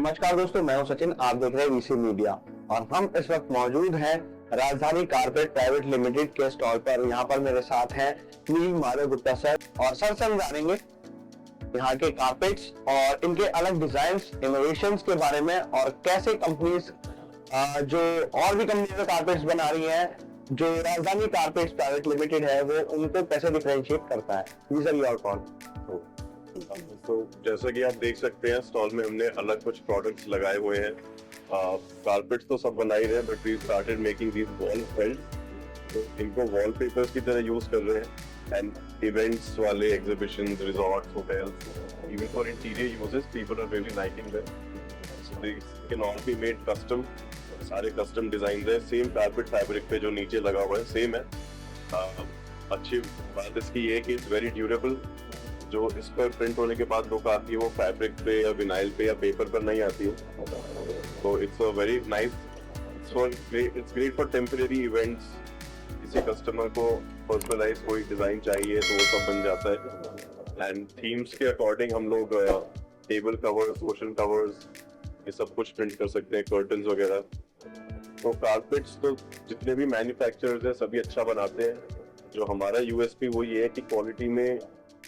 नमस्कार दोस्तों, मैं हूं सचिन। आप देख रहे हैं वीसी मीडिया और हम इस वक्त मौजूद हैं राजधानी कारपेट प्राइवेट लिमिटेड के स्टॉल पर। यहाँ पर मेरे साथ हैं नील माधव गुप्ता सर और सर से हम जानेंगे यहाँ के कारपेट्स और इनके अलग डिजाइन्स, इनोवेशंस के बारे में और कैसे कंपनीज जो और भी कंपनी में कारपेट्स बना रही हैं, जो राजधानी कारपेट्स प्राइवेट लिमिटेड है वो उनको कैसे डिफरेंशिएट करता है। जी सर, योर कॉल। तो जैसा कि आप देख सकते हैं स्टॉल में हमने अलग कुछ प्रोडक्ट्स लगाए हुए हैं। कारपेट्स तो सब बना ही रहे हैं, but we started making these wall felt. तो इनको वॉल पेपर्स की तरह यूज कर रहे हैं एंड इवेंट्स वाले, exhibitions, resorts, hotels, even for interior uses people are really liking them. So they can all be made custom. सारे custom design है, सेम कारपेट फैब्रिक पे जो नीचे लगा हुआ है सेम है। अच्छी बात इसकी ये है कि इट्स वेरी ड्यूरेबल। जो इस पर प्रिंट होने के बाद लोग आती है वो फैब्रिक पे या विनाइल पे या पेपर पर नहीं आती है। तो it's a very nice, it's great for temporary events. किसी कस्टमर को पर्सनलाइज कोई डिजाइन चाहिए तो वो सब बन जाता है। एंड थीम्स के अकॉर्डिंग हम लोग टेबल कवर्स, कुशन कवर्स, ये सब कुछ प्रिंट कर सकते हैं, कर्टन्स वगैरह। तो कारपेट्स तो जितने भी मैन्युफैक्चरर्स हैं सभी अच्छा बनाते हैं। जो हमारा यूएसपी वो ये है कि क्वालिटी में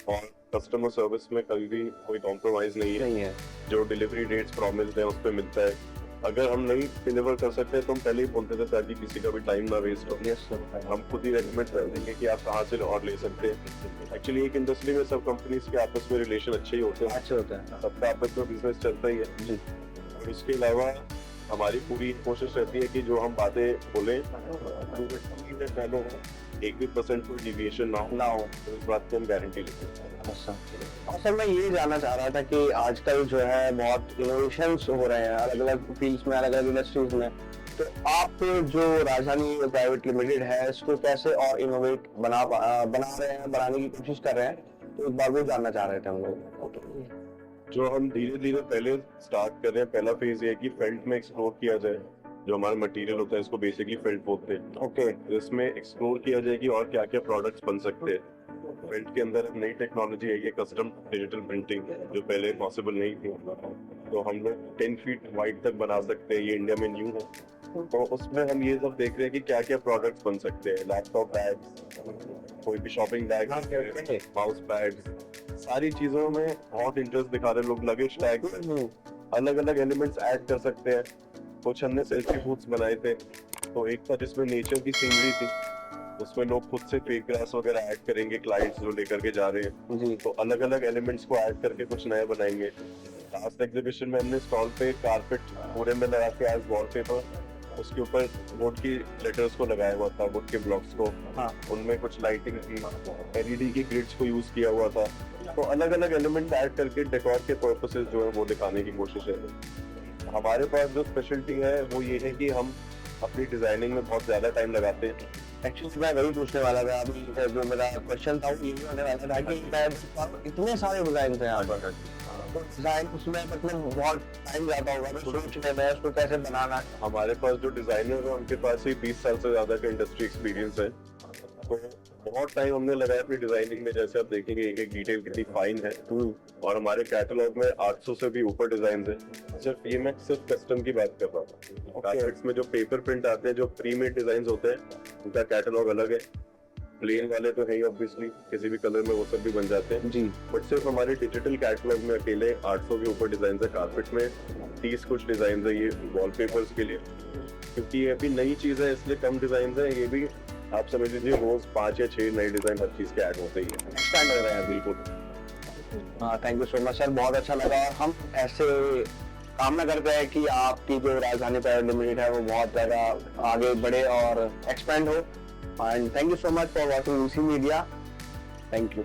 और कस्टमर सर्विस में कभी भी कोई कॉम्प्रोमाइज नहीं है। जो डिलीवरी डेट्स प्रॉमिस्ड है उस पर मिलता है। अगर हम नहीं डिलीवर कर सकते तो हम पहले ही बोलते थे ताकि किसी का भी टाइम ना वेस्ट हो। हम खुद ही रेकमेंड कर देंगे कि आप कहाँ से और ले सकते हैं। एक्चुअली एक इंडस्ट्री में सब कंपनीज के आपस में रिलेशन अच्छे ही होते हैं, सबका आपस में बिजनेस चलता ही है जी। और इसके अलावा हमारी पूरी कोशिश रहती है कि जो हम बातें बोलें फॉलो हो, 1% कोई डिविएशन ना हो, तो इस बात की हम गारंटी लेते हैं। अच्छा, और सर मैं ये जानना चाह रहा था कि आजकल जो है बहुत इनोवेशंस हो रहे हैं अलग अलग फील्ड्स में, अलग अलग इंडस्ट्रीज में। तो आप जो राजधानी प्राइवेट लिमिटेड है इसको कैसे और इनोवेट बना रहे हैं, बनाने की कोशिश कर रहे हैं, तो एक बार वो जानना चाह रहे थे हम लोग। जो हम धीरे धीरे पहले स्टार्ट कर रहे हैं, पहला फेज ये है कि फेल्ट में एक्सप्लोर किया जाए। जो हमारा मटेरियल होता है इसको बेसिकली फेल्ट बोलते हैं। ओके, इसमें एक्सप्लोर किया जाए कि और क्या क्या प्रोडक्ट्स बन सकते हैं। फेल्ट के अंदर नई टेक्नोलॉजी है, ये कस्टम डिजिटल प्रिंटिंग, जो पहले पॉसिबल नहीं थी। तो हम लोग 10 फीट वाइड तक बना सकते हैं, ये इंडिया में न्यू है। तो उसमें हम ये सब देख रहे हैं कि क्या क्या प्रोडक्ट्स बन सकते हैं। लैपटॉप बैग्स, कोई भी शॉपिंग बैग, माउस पैड्स, सारी चीजों में बहुत इंटरेस्ट दिखा रहे हैं लोग। लगेज टैग्स, अलग अलग एलिमेंट्स ऐड कर सकते हैं। कुछ हमने सेल्फी बूथ्स बनाए थे, तो एक था जिसमें नेचर की सीनरी थी, उसमें लोग खुद से फेक ग्रास वगैरह ऐड करेंगे, क्लाइंट्स जो लेकर के जा रहे हैं जी। तो अलग अलग एलिमेंट्स को ऐड करके कुछ नया बनाएंगे। लास्ट एग्जीबिशन में हमने स्टॉल पे कारपेट पूरे में लगा के एज वॉलपेपर, उसके ऊपर वुड की लेटर्स को लगाया हुआ था, वुड के ब्लॉक्स को। हाँ, उनमें कुछ लाइटिंग की, एलईडी की ग्रिड्स को यूज किया हुआ था। तो अलग अलग एलिमेंट ऐड करके डेकोर के पर्पसेस जो है वो दिखाने की कोशिश है। हमारे पास जो स्पेशलिटी है वो ये है कि हम अपनी डिजाइनिंग में बहुत ज्यादा टाइम लगाते हैं। एक्चुअली मैं वही पूछने वाला था, अभी जो मेरा क्वेश्चन था वो ये होने वाला था कि इतने सारे डिजाइन थे यहाँ पर, तो डिजाइन उसमें मतलब बहुत टाइम जाता होगा तो सोचने में उसको कैसे बनाना। हमारे पास जो डिजाइनर है उनके पास ही 20 साल से ज्यादा का इंडस्ट्री एक्सपीरियंस है। तो बहुत टाइम हमने लगाया अपनी डिजाइनिंग में। जैसे आप देखेंगे एक एक डिटेल कितनी फाइन है। और हमारे कैटलॉग में 800 से भी ऊपर डिजाइन है। सिर्फ ये मैं सिर्फ कस्टम की बात कर रहा हूँ। कारपेट्स में जो पेपर प्रिंट आते हैं, जो प्री मेड डिजाइन होते हैं, उनका कैटलॉग अलग है। प्लेन वाले तो है ही ऑब्वियसली, किसी भी कलर में वो सब भी बन जाते हैं जी। बट सिर्फ हमारे डिजिटल कैटलॉग में अकेले 800 के ऊपर डिजाइन है। कारपेट में 30 कुछ डिजाइन है, ये वॉलपेपर्स के लिए, क्योंकि ये अभी नई चीज है इसलिए कम डिजाइन है। ये भी आप समझ लीजिए रोज 5 या 6 नए डिजाइन हर चीज के ऐड होते ही है। एक्सपेंड हो रहे हैं बिल्कुल। हाँ, thank you so much sir, बहुत अच्छा लगा। और हम ऐसे कामना करते हैं कि आपकी जो राजधानी प्राइवेट लिमिटेड है वो बहुत ज्यादा आगे बढ़े और एक्सपेंड हो। And thank you so much for watching VC media. Thank you.